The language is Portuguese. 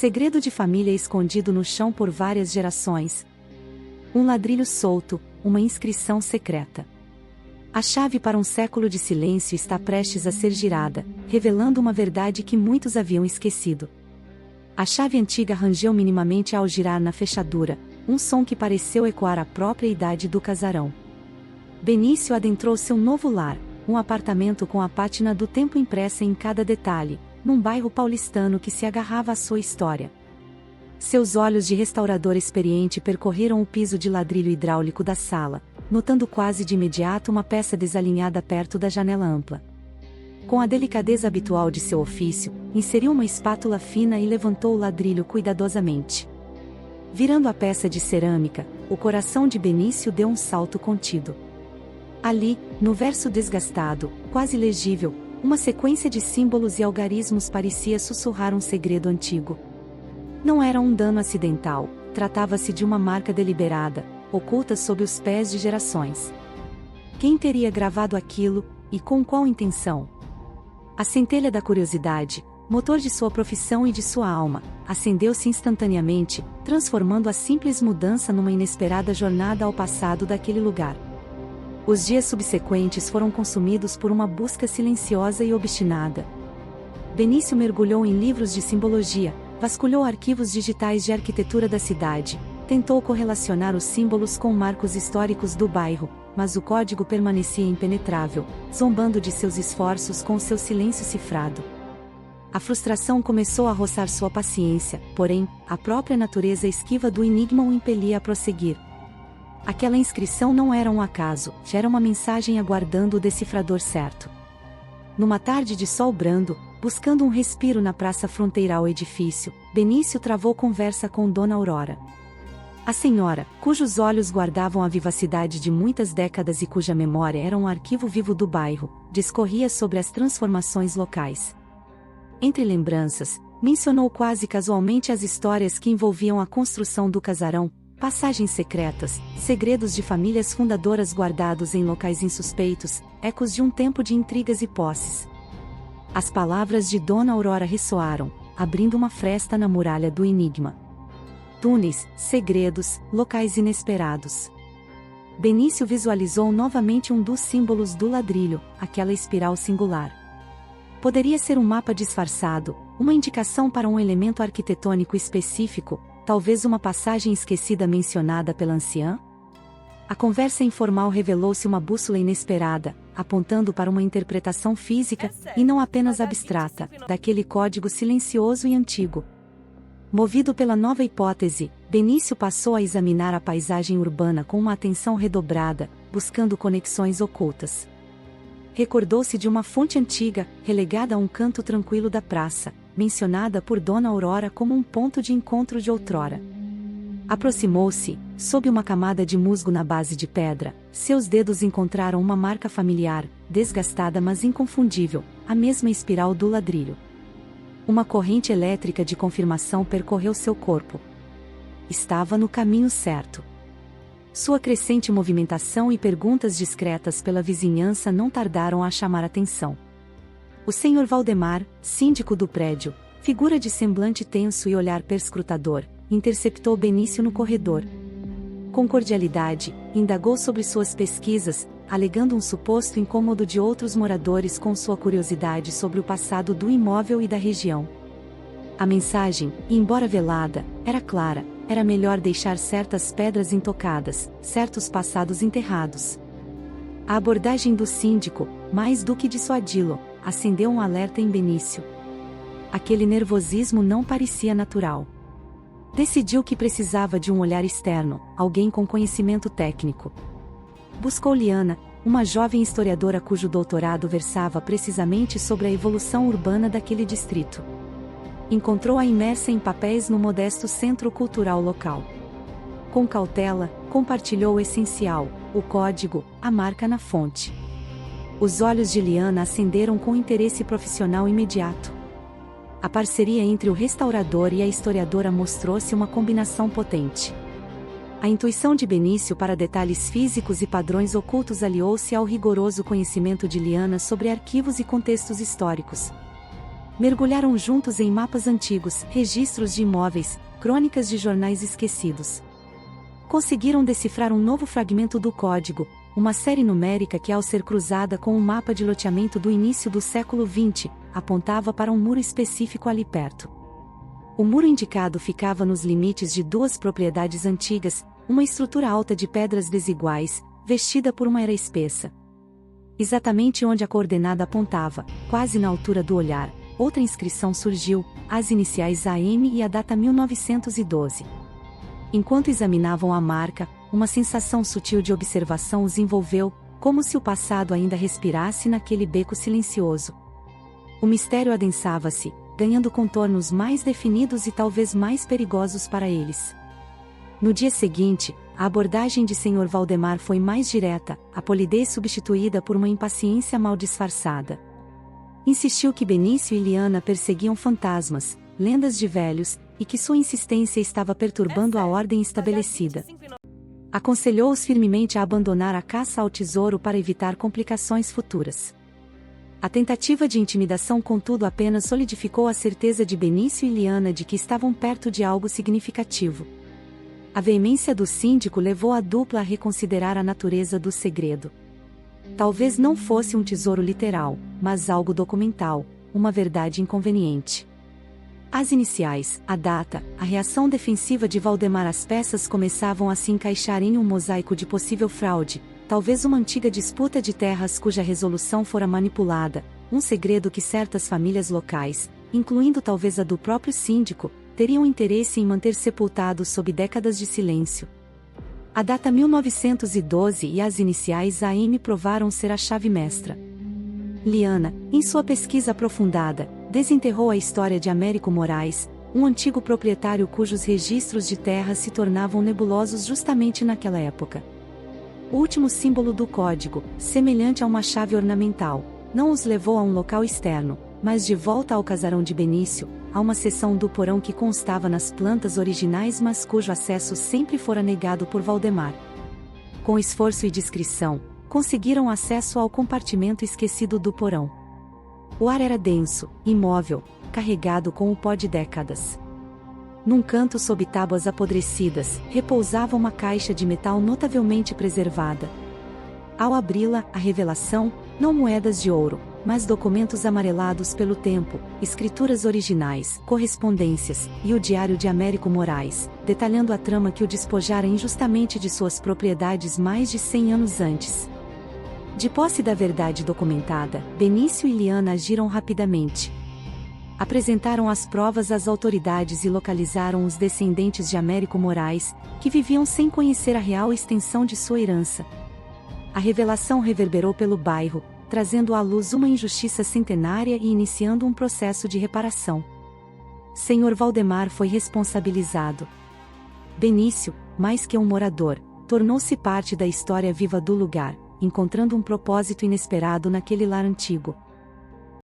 Segredo de família escondido no chão por várias gerações. Um ladrilho solto, uma inscrição secreta. A chave para um século de silêncio está prestes a ser girada, revelando uma verdade que muitos haviam esquecido. A chave antiga rangeu minimamente ao girar na fechadura, um som que pareceu ecoar a própria idade do casarão. Benício adentrou seu novo lar, um apartamento com a pátina do tempo impressa em cada detalhe, num bairro paulistano que se agarrava à sua história. Seus olhos de restaurador experiente percorreram o piso de ladrilho hidráulico da sala, notando quase de imediato uma peça desalinhada perto da janela ampla. Com a delicadeza habitual de seu ofício, inseriu uma espátula fina e levantou o ladrilho cuidadosamente. Virando a peça de cerâmica, o coração de Benício deu um salto contido. Ali, no verso desgastado, quase legível, uma sequência de símbolos e algarismos parecia sussurrar um segredo antigo. Não era um dano acidental, tratava-se de uma marca deliberada, oculta sob os pés de gerações. Quem teria gravado aquilo, e com qual intenção? A centelha da curiosidade, motor de sua profissão e de sua alma, acendeu-se instantaneamente, transformando a simples mudança numa inesperada jornada ao passado daquele lugar. Os dias subsequentes foram consumidos por uma busca silenciosa e obstinada. Benício mergulhou em livros de simbologia, vasculhou arquivos digitais de arquitetura da cidade, tentou correlacionar os símbolos com marcos históricos do bairro, mas o código permanecia impenetrável, zombando de seus esforços com seu silêncio cifrado. A frustração começou a roçar sua paciência, porém, a própria natureza esquiva do enigma o impelia a prosseguir. Aquela inscrição não era um acaso, era uma mensagem aguardando o decifrador certo. Numa tarde de sol brando, buscando um respiro na praça fronteira ao edifício, Benício travou conversa com Dona Aurora. A senhora, cujos olhos guardavam a vivacidade de muitas décadas e cuja memória era um arquivo vivo do bairro, discorria sobre as transformações locais. Entre lembranças, mencionou quase casualmente as histórias que envolviam a construção do casarão, passagens secretas, segredos de famílias fundadoras guardados em locais insuspeitos, ecos de um tempo de intrigas e posses. As palavras de Dona Aurora ressoaram, abrindo uma fresta na muralha do enigma. Túneis, segredos, locais inesperados. Benício visualizou novamente um dos símbolos do ladrilho, aquela espiral singular. Poderia ser um mapa disfarçado, uma indicação para um elemento arquitetônico específico, talvez uma passagem esquecida mencionada pela anciã? A conversa informal revelou-se uma bússola inesperada, apontando para uma interpretação física, e não apenas abstrata, daquele código silencioso e antigo. Movido pela nova hipótese, Benício passou a examinar a paisagem urbana com uma atenção redobrada, buscando conexões ocultas. Recordou-se de uma fonte antiga, relegada a um canto tranquilo da praça, mencionada por Dona Aurora como um ponto de encontro de outrora. Aproximou-se, sob uma camada de musgo na base de pedra, seus dedos encontraram uma marca familiar, desgastada mas inconfundível, a mesma espiral do ladrilho. Uma corrente elétrica de confirmação percorreu seu corpo. Estava no caminho certo. Sua crescente movimentação e perguntas discretas pela vizinhança não tardaram a chamar atenção. O senhor Valdemar, síndico do prédio, figura de semblante tenso e olhar perscrutador, interceptou Benício no corredor. Com cordialidade, indagou sobre suas pesquisas, alegando um suposto incômodo de outros moradores com sua curiosidade sobre o passado do imóvel e da região. A mensagem, embora velada, era clara: era melhor deixar certas pedras intocadas, certos passados enterrados. A abordagem do síndico, mais do que dissuadi-lo, acendeu um alerta em Benício. Aquele nervosismo não parecia natural. Decidiu que precisava de um olhar externo, alguém com conhecimento técnico. Buscou Liana, uma jovem historiadora cujo doutorado versava precisamente sobre a evolução urbana daquele distrito. Encontrou-a imersa em papéis no modesto centro cultural local. Com cautela, compartilhou o essencial, o código, a marca na fonte. Os olhos de Liana acenderam com interesse profissional imediato. A parceria entre o restaurador e a historiadora mostrou-se uma combinação potente. A intuição de Benício para detalhes físicos e padrões ocultos aliou-se ao rigoroso conhecimento de Liana sobre arquivos e contextos históricos. mergulharam juntos em mapas antigos, registros de imóveis, crônicas de jornais esquecidos. Conseguiram decifrar um novo fragmento do código, uma série numérica que, ao ser cruzada com um mapa de loteamento do início do século XX, apontava para um muro específico ali perto. O muro indicado ficava nos limites de duas propriedades antigas, uma estrutura alta de pedras desiguais, vestida por uma era espessa. Exatamente onde a coordenada apontava, quase na altura do olhar, outra inscrição surgiu, as iniciais AM e a data 1912. Enquanto examinavam a marca, uma sensação sutil de observação os envolveu, como se o passado ainda respirasse naquele beco silencioso. O mistério adensava-se, ganhando contornos mais definidos e talvez mais perigosos para eles. No dia seguinte, a abordagem de Sr. Valdemar foi mais direta, a polidez substituída por uma impaciência mal disfarçada. Insistiu que Benício e Liana perseguiam fantasmas, lendas de velhos, e que sua insistência estava perturbando a ordem estabelecida. Aconselhou-os firmemente a abandonar a caça ao tesouro para evitar complicações futuras. A tentativa de intimidação, contudo, apenas solidificou a certeza de Benício e Liana de que estavam perto de algo significativo. A veemência do síndico levou a dupla a reconsiderar a natureza do segredo. Talvez não fosse um tesouro literal, mas algo documental, uma verdade inconveniente. As iniciais, a data, a reação defensiva de Valdemar, as peças começavam a se encaixar em um mosaico de possível fraude, talvez uma antiga disputa de terras cuja resolução fora manipulada, um segredo que certas famílias locais, incluindo talvez a do próprio síndico, teriam interesse em manter sepultado sob décadas de silêncio. A data 1912 e as iniciais AM provaram ser a chave mestra. Liana, em sua pesquisa aprofundada, desenterrou a história de Américo Moraes, um antigo proprietário cujos registros de terra se tornavam nebulosos justamente naquela época. O último símbolo do código, semelhante a uma chave ornamental, não os levou a um local externo, mas de volta ao casarão de Benício, a uma seção do porão que constava nas plantas originais, mas cujo acesso sempre fora negado por Valdemar. Com esforço e discrição, conseguiram acesso ao compartimento esquecido do porão. O ar era denso, imóvel, carregado com o pó de décadas. Num canto sob tábuas apodrecidas, repousava uma caixa de metal notavelmente preservada. Ao abri-la, a revelação, não moedas de ouro, mas documentos amarelados pelo tempo, escrituras originais, correspondências, e o diário de Américo Moraes, detalhando a trama que o despojara injustamente de suas propriedades mais de 100 anos antes. De posse da verdade documentada, Benício e Liana agiram rapidamente. Apresentaram as provas às autoridades e localizaram os descendentes de Américo Moraes, que viviam sem conhecer a real extensão de sua herança. A revelação reverberou pelo bairro, trazendo à luz uma injustiça centenária e iniciando um processo de reparação. Sr. Valdemar foi responsabilizado. Benício, mais que um morador, tornou-se parte da história viva do lugar, encontrando um propósito inesperado naquele lar antigo.